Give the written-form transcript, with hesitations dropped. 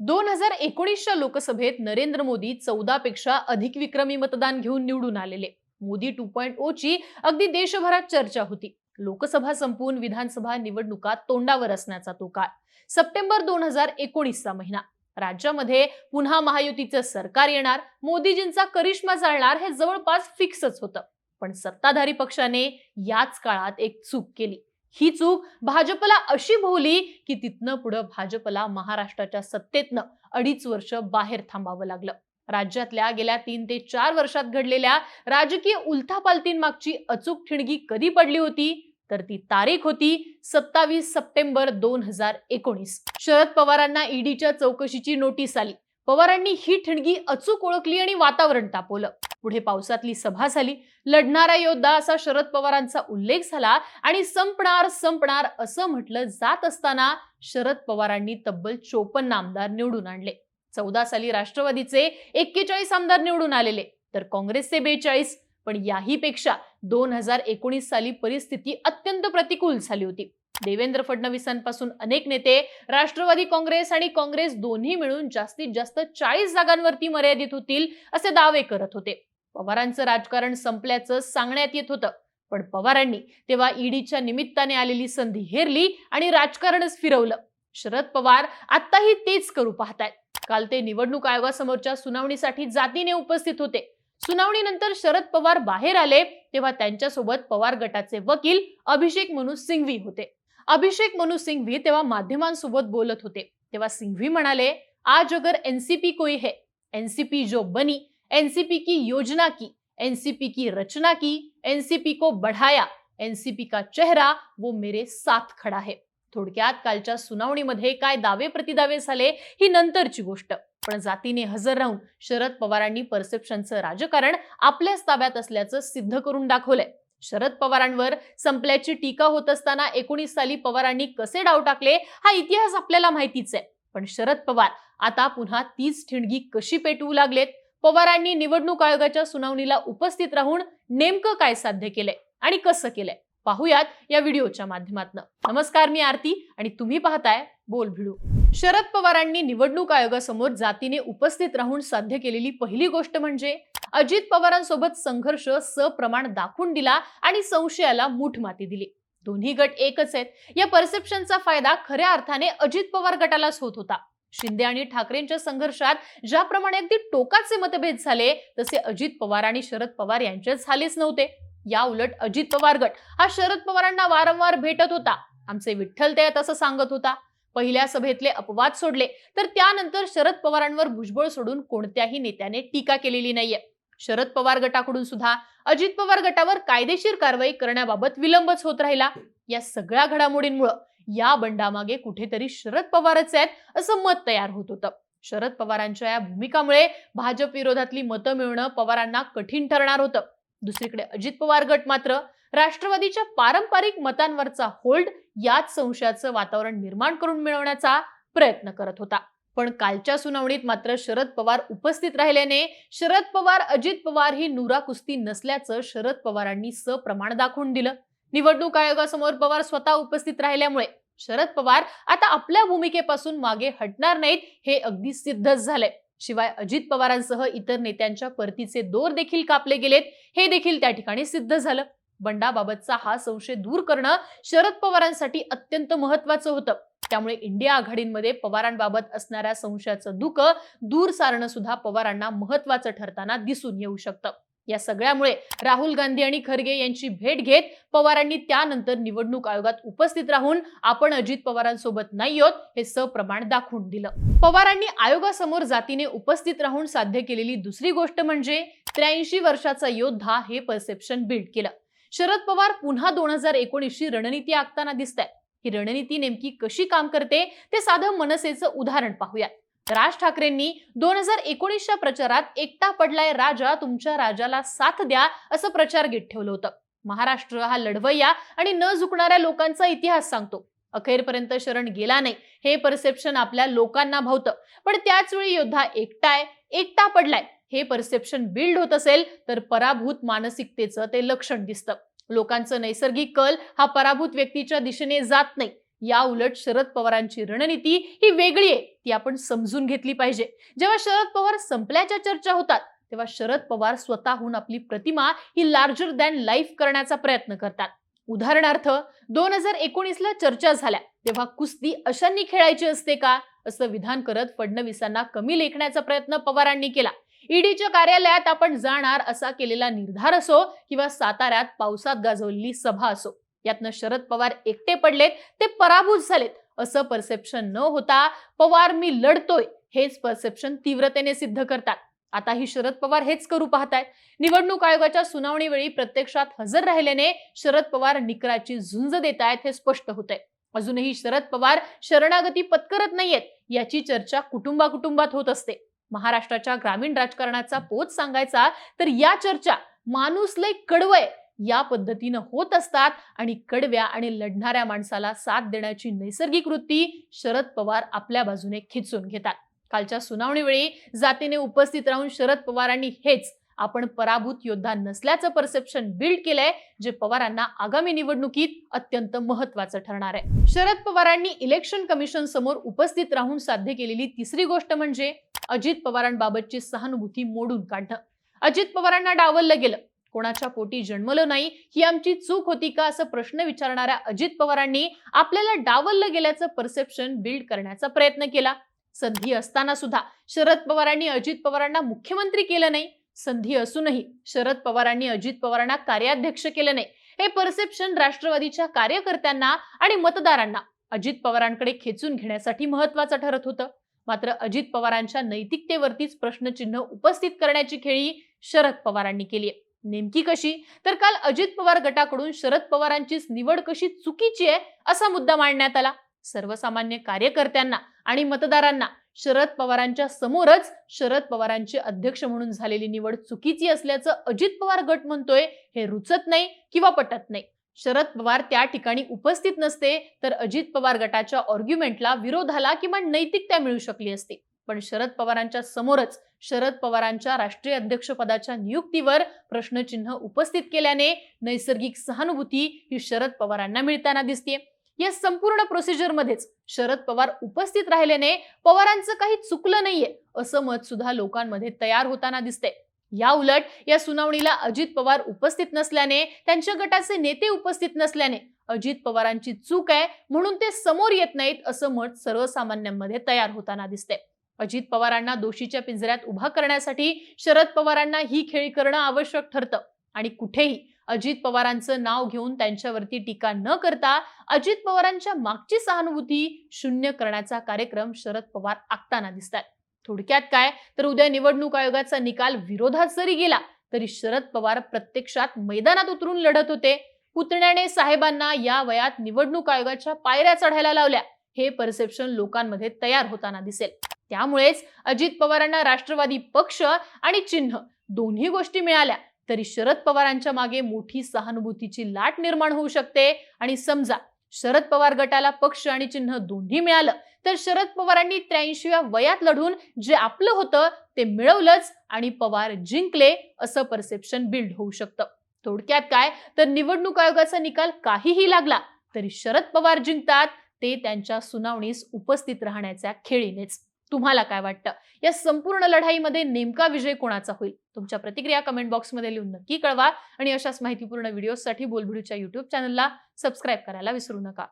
2019च्या लोकसभेत नरेंद्र मोदी 14 पेक्षा अधिक विक्रमी मतदान घेऊन निवडून आलेले. मोदी 2.0 ची अगदी देशभरात चर्चा होती. लोकसभा संपून विधानसभा निवडणुका तोंडावर असण्याचा तो काळ. सप्टेंबर 2019 चा महिना. राज्यामध्ये पुन्हा महायुतीचं सरकार येणार, मोदीजींचा करिश्मा चालणार हे जवळपास फिक्सच होतं. पण सत्ताधारी पक्षाने याच काळात एक चूक केली. ही चूक भाजपला अशी भोवली की तिथनं पुढे भाजपला महाराष्ट्राच्या सत्तेतनं 2.5 वर्ष बाहेर थांबावं लागलं. राज्यातल्या गेल्या 3 ते 4 वर्षात घडलेल्या राजकीय उलथापालथींमागची अचूक ठिणगी कधी पडली होती, तर ती तारीख होती 27 सप्टेंबर 2019. शरद पवारांना ईडीच्या चौकशीची नोटीस आली. पवारांनी ही ठिणगी अचूक ओळखली आणि वातावरण तापवलं. पुढे पावसातली सभा झाली. लढणारा योद्धा असा शरद पवारांचा उल्लेख झाला आणि संपणार संपणार असं म्हटलं जात असताना शरद पवारांनी तब्बल 54 आमदार निवडून आणले. 14 साली राष्ट्रवादीचे 41 आमदार निवडून आलेले, तर काँग्रेसचे 42. पण याही पेक्षा 2019 साली परिस्थिती अत्यंत प्रतिकूल झाली होती. देवेंद्र फडणवीसांपासून अनेक नेते राष्ट्रवादी काँग्रेस आणि काँग्रेस दोन्ही मिळून जास्तीत जास्त 40 जागांवरती मर्यादित होतील असे दावे करत होते. पवारांचं राजकारण संपल्याचं सांगण्यात येत होतं. पण पवारांनी तेव्हा ईडीच्या निमित्ताने आलेली संधी हेरली आणि राजकारणच फिरवलं. शरद पवार आताही तेच करू पाहतायत. काल ते निवडणूक आयोगासमोरच्या सुनावणीसाठी जातीने उपस्थित होते. सुनावणीनंतर शरद पवार बाहेर आले तेव्हा त्यांच्यासोबत पवार गटाचे वकील अभिषेक मनु सिंघवी होते. अभिषेक मनु सिंघवी तेव्हा माध्यमांसोबत बोलत होते. तेव्हा सिंघवी म्हणाले, आज अगर एनसीपी कोई है, एनसीपी जो बनी, एनसीपी की योजना की, एनसीपी की रचना की, एनसीपी को बढ़ाया, एनसीपी का चेहरा वो मेरे साथ खड़ा है. थोडक्यात कालच्या सुनावणीमध्ये काय दावे प्रतिदावे झाले ही नंतरची गोष्ट. पण जातीने हजर राहून शरद पवारांनी परसेप्शनचं राजकारण आपल्याच ताब्यात असल्याचं सिद्ध करून दाखवलंय. शरद पवारांवर संपल्याची टीका होत असताना 19 साली पवारांनी कसे डाव टाकले हा इतिहास आपल्याला माहितीच आहे. पण शरद पवार आता पुन्हा तीच ठिणगी कशी पेटवू लागलेत? पवारांनी निवडणूक आयोगाच्या सुनावणीला उपस्थित राहून नेमकं काय साध्य केलंय आणि कसं केलंय पाहूयात या व्हिडिओच्या माध्यमातून. नमस्कार, मी आरती आणि तुम्ही पाहताय बोल भिडू. शरद पवारांनी निवडणूक आयोगासमोर जातीने उपस्थित राहून साध्य केलेली पहिली गोष्ट म्हणजे अजित पवारांसोबत संघर्ष सप्रमाण दाखवून दिला आणि संशयाला मूठ माती दिली. दोन्ही गट एकच आहेत या परसेप्शनचा फायदा खऱ्या अर्थाने अजित पवार गटालाच होत होता. शिंदे आणि ठाकरेंच्या संघर्षात ज्याप्रमाणे अगदी टोकाचे मतभेद झाले तसे अजित पवार आणि शरद पवार यांच्यात झालेच नव्हते. या उलट अजित पवार गट हा शरद पवारांना वारंवार भेटत होता. आमचे विठ्ठल ते असं सांगत होता. पहिल्या सभेतले अपवाद सोडले तर त्यानंतर शरद पवारांवर भुजबळ सोडून कोणत्याही नेत्याने टीका केलेली नाहीये. शरद पवार गटाकडून सुद्धा अजित पवार गटावर कायदेशीर कारवाई करण्याबाबत विलंबच होत राहिला. या सगळ्या घडामोडींमुळे या बंडामागे कुठेतरी शरद पवारच आहेत असं मत तयार होत होतं. शरद पवारांच्या या भूमिकामुळे भाजप विरोधातली मतं मिळवणं पवारांना कठीण ठरणार होतं. दुसरीकडे अजित पवार गट मात्र राष्ट्रवादीच्या पारंपरिक मतांवरचा होल्ड याच संशयाचं वातावरण निर्माण करून मिळवण्याचा प्रयत्न करत होता. पण कालच्या सुनावणीत मात्र शरद पवार उपस्थित राहिल्याने शरद पवार अजित पवार ही नुरा कुस्ती नसल्याचं शरद पवारांनी सप्रमाण दाखवून दिलं. निवडणूक आयोगासमोर पवार स्वतः उपस्थित राहिल्यामुळे शरद पवार आता आपल्या भूमिकेपासून मागे हटणार नाहीत हे अगदी सिद्धच झालंय. शिवाय अजित पवारांसह इतर नेत्यांच्या परतीचे दोर देखील कापले गेलेत हे देखील त्या ठिकाणी सिद्ध झालं. बंडाबाबतचा हा संशय दूर करणं शरद पवारांसाठी अत्यंत महत्वाचं होतं. त्यामुळे इंडिया आघाडीमध्ये पवारांबाबत असणाऱ्या संशयाचं धुकं दूर सारणं सुद्धा पवारांना महत्वाचं ठरताना दिसून येऊ शकतं. या सगळ्यामुळे राहुल गांधी आणि खरगे यांची भेट घेत पवारांनी त्यानंतर निवडणूक आयोगात उपस्थित राहून आपण अजित पवारांसोबत नाही आहोत हे सप्रमाण दाखवून दिलं. पवारांनी आयोगासमोर जातीने उपस्थित राहून साध्य केलेली दुसरी गोष्ट म्हणजे 83 वर्षाचा योद्धा हे परसेप्शन बिल्ड केलं. शरद पवार पुन्हा 2019 ची रणनीती आखताना दिसतायत. ही रणनीती नेमकी कशी काम करते ते साधं मनसेचं उदाहरण पाहूयात. राज ठाकरेंनी 2019च्या प्रचारात एकटा पडलाय राजा, तुमच्या राजाला साथ द्या असं प्रचार गीत ठेवलं होतं. महाराष्ट्र हा लढवय्या आणि न झुकणाऱ्या लोकांचा इतिहास सांगतो. अखेरपर्यंत शरण गेला नाही हे परसेप्शन आपल्या लोकांना भावतं. पण त्याच वेळी योद्धा एकटा पडलाय हे परसेप्शन बिल्ड होत असेल तर पराभूत मानसिकतेचं ते लक्षण दिसतं. लोकांचं नैसर्गिक कल हा पराभूत व्यक्तीच्या दिशेने जात नाही. या उलट शरद पवारांची रणनीती ही वेगळी आहे, ती आपण समजून घेतली पाहिजे. जेव्हा शरद पवार संपल्याच्या चर्चा होतात तेव्हा शरद पवार स्वतःहून आपली प्रतिमा ही लार्जर दॅन लाईफ करण्याचा प्रयत्न करतात. उदाहरणार्थ 2019 ला चर्चा झाल्या तेव्हा कुस्ती अशांनी खेळायची असते का असं विधान करत फडणवीसांना कमी लेखण्याचा प्रयत्न पवारांनी केला. ईडीच्या कार्यालयात आपण जाणार असा केलेला निर्धार असो किंवा साताऱ्यात पावसात गाजवलेली सभा असो, यातनं शरद पवार एकटे पडलेत, ते पराभूत झालेत असं परसेप्शन न होता पवार मी लढतोय हेच परसेप्शन तीव्रतेने सिद्ध करतात. आता ही शरद पवार हेच करू पाहतायत. निवडणूक आयोगाच्या सुनावणीवेळी प्रत्यक्षात हजर राहिल्याने शरद पवार निकराची झुंज देत आहेत हे स्पष्ट होतंय. अजूनही शरद पवार शरणागती पत्करत नाहीयेत याची चर्चा कुटुंबात होत असते. महाराष्ट्राच्या ग्रामीण राजकारणाचा पोत सांगायचा तर या चर्चा माणूस लय कडवय या पद्धतीनं होत असतात आणि कडव्या आणि लढणाऱ्या माणसाला साथ देण्याची नैसर्गिक वृत्ती शरद पवार आपल्या बाजूने खिचून घेतात. कालच्या सुनावणीवेळी जातीने उपस्थित राहून शरद पवारांनी हेच आपण पराभूत योद्धा नसल्याचं परसेप्शन बिल्ड केलंय, जे पवारांना आगामी निवडणुकीत अत्यंत महत्वाचं ठरणार आहे. शरद पवारांनी इलेक्शन कमिशन समोर उपस्थित राहून साध्य केलेली तिसरी गोष्ट म्हणजे अजित पवारांबाबतची सहानुभूती मोडून काढणं. अजित पवारांना डावललं गेलं, कोणाच्या पोटी जन्मलं नाही ही आमची चूक होती का असं प्रश्न विचारणाऱ्या अजित पवारांनी आपल्याला डावललं गेल्याचं परसेप्शन बिल्ड करण्याचा प्रयत्न केला. संधी असताना सुद्धा शरद पवारांनी अजित पवारांना मुख्यमंत्री केलं नाही. संधी असूनही शरद पवारांनी अजित पवारांना कार्याध्यक्ष केलं नाही. हे परसेप्शन राष्ट्रवादीच्या कार्यकर्त्यांना आणि मतदारांना अजित पवारांकडे खेचून घेण्यासाठी महत्वाचं ठरत होतं. मात्र अजित पवारांच्या नैतिकतेवरतीच प्रश्नचिन्ह उपस्थित करण्याची खेळी शरद पवारांनी केली आहे. नेमकी कशी तर काल अजित पवार गटाकडून शरद पवारांचीच निवड कशी चुकीची आहे असा मुद्दा मांडण्यात आला. सर्वसामान्य कार्यकर्त्यांना आणि मतदारांना शरद पवारांच्या समोरच शरद पवारांचे अध्यक्ष म्हणून झालेली निवड चुकीची असल्याचं अजित पवार गट म्हणतोय हे रुचत नाही किंवा पटत नाही. शरद पवार त्या ठिकाणी उपस्थित नसते तर अजित पवार गटाच्या आर्ग्युमेंटला विरोधाला किंवा नैतिकता मिळू शकली असती. पण शरद पवारांच्या समोरच शरद पवारांच्या राष्ट्रीय अध्यक्षपदाच्या नियुक्तीवर प्रश्नचिन्ह उपस्थित केल्याने नैसर्गिक सहानुभूती ही शरद पवारांना मिळताना दिसते. या संपूर्ण प्रोसिजर मध्येच शरद पवार उपस्थित राहिल्याने पवारांचं काही चुकलं नाहीये असं मत सुद्धा लोकांमध्ये तयार होताना दिसते. या उलट या सुनावणीला अजित पवार उपस्थित नसल्याने, त्यांच्या गटाचे नेते उपस्थित नसल्याने अजित पवारांची चूक आहे म्हणून ते समोर येत नाहीत असं मत सर्वसामान्यांमध्ये तयार होताना दिसते. अजित पवारांना दोषीच्या पिंजऱ्यात उभा करण्यासाठी शरद पवारांना ही खेळी करणं आवश्यक ठरतं आणि कुठेही अजित पवारांचं नाव घेऊन त्यांच्यावरती टीका न करता अजित पवारांच्या मागची सहानुभूती शून्य करण्याचा कार्यक्रम शरद पवार आखताना दिसतात. थोडक्यात काय तर उद्या निवडणूक आयोगाचा निकाल विरोधात जरी गेला तरी शरद पवार प्रत्यक्षात मैदानात उतरून लढत होते. पुतण्याने साहेबांना या वयात निवडणूक आयोगाच्या पायऱ्या चढायला लावल्या हे परसेप्शन लोकांमध्ये तयार होताना दिसेल. त्यामुळेच अजित पवारांना राष्ट्रवादी पक्ष आणि चिन्ह दोन्ही गोष्टी मिळाल्या तरी शरद पवारांच्या मागे मोठी सहानुभूतीची लाट निर्माण होऊ शकते. आणि समजा शरद पवार गटाला पक्ष आणि चिन्ह दोन्ही मिळालं तर शरद पवारांनी 83व्या वयात लढून जे आपलं होतं ते मिळवलंच आणि पवार जिंकले असं परसेप्शन बिल्ड होऊ शकतं. थोडक्यात काय तर निवडणूक आयोगाचा निकाल काहीही लागला तरी शरद पवार जिंकतात, ते त्यांच्या सुनावणीस उपस्थित राहण्याच्या खेळीनेच. तुम्हाला काय वाटतं या संपूर्ण लढाईमध्ये नेमका विजय कोणाचा होईल? तुमच्या प्रतिक्रिया कमेंट बॉक्समध्ये लिहून नक्की कळवा आणि अशाच माहितीपूर्ण व्हिडिओसाठी बोलबिडूच्या YouTube चॅनलला सबस्क्राईब करायला विसरू नका.